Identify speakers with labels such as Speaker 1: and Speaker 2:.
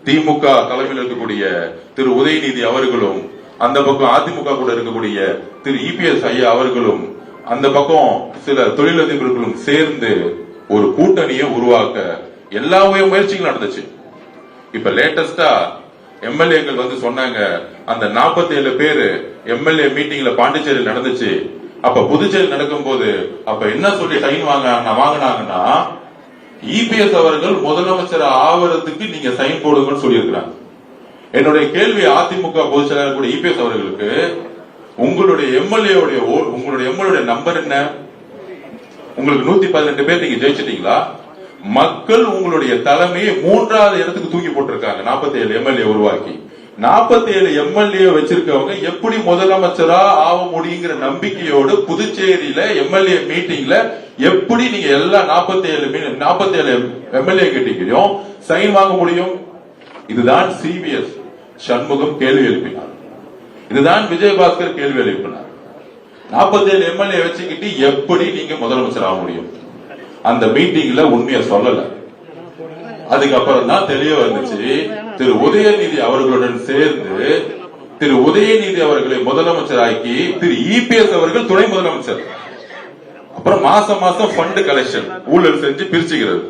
Speaker 1: திமுக தலைமையில் இருக்கக்கூடிய திரு உதயநிதி அவர்களும், அந்த பக்கம் அதிமுக கூட இருக்கக்கூடிய திரு இபிஎஸ் ஐயா அவர்களும், அந்த பக்கம் சில தொழிலதிபர்களும் சேர்ந்து ஒரு கூட்டணியை உருவாக்க எல்லா முயற்சிகளும் நடந்துச்சு. இப்ப லேட்டஸ்டா எம்எல்ஏக்கள் வந்து சொன்னாங்க, அந்த 47 பேரு எம்எல்ஏ மீட்டிங்ல பாண்டிச்சேரியில் நடந்துச்சு. அப்ப புதுச்சேரி நடக்கும் போது அப்ப என்ன சொல்லி டைம் வாங்கினாங்கன்னா, இபிஎஸ் அவர்கள் முதலமைச்சர் ஆவறதுக்கு நீங்க சைன் போடுங்கன்னு சொல்லியிருக்கிறாங்க. என்னுடைய கேள்வி அதிமுக பொதுச் செயலாளர் கூட இபிஎஸ் அவர்களுக்கு, உங்களுடைய எம்எல்ஏ நம்பர் என்ன? உங்களுக்கு 118 பேர் நீங்க ஜெயிச்சிட்டீங்களா? மக்கள் உங்களுடைய தலைமையை 3வது இடத்துக்கு தூக்கி போட்டிருக்காங்க. 47 எம்எல்ஏ உருவாக்கி 47 எம்எல்ஏ வச்சிருக்கவங்க எப்படி முதலமைச்சரா ஆக முடியுங்கிற நம்பிக்கையோடு புதுச்சேரியில எம்எல்ஏ மீட்டிங்ல எப்படி நீங்க எல்லா 47 எம்எல்ஏ கிட்டையும் சைன் வாங்க முடியும்? இதுதான் சிபிஎஸ் சண்முகம் கேள்வி எழுப்பினார். இதுதான் விஜயபாஸ்கர் கேள்வி எழுப்பினார். 47 எம்எல்ஏ வச்சுக்கிட்டு எப்படி நீங்க முதலமைச்சர் ஆக முடியும்? அந்த மீட்டிங்ல உண்மையை சொல்லல. அதுக்கப்புறம் தான் தெளிய வந்துச்சு, திரு உதயநிதி அவர்களுடன் சேர்ந்து திரு உதயநிதி அவர்களை முதலமைச்சராக்கி திரு இபிஎஸ் அவர்கள் துணை முதலமைச்சர். அப்புறம் மாசம் மாசம் ஃபண்ட் கலெக்ஷன் ஊழல் செஞ்சு பிரிச்சுக்கிறது.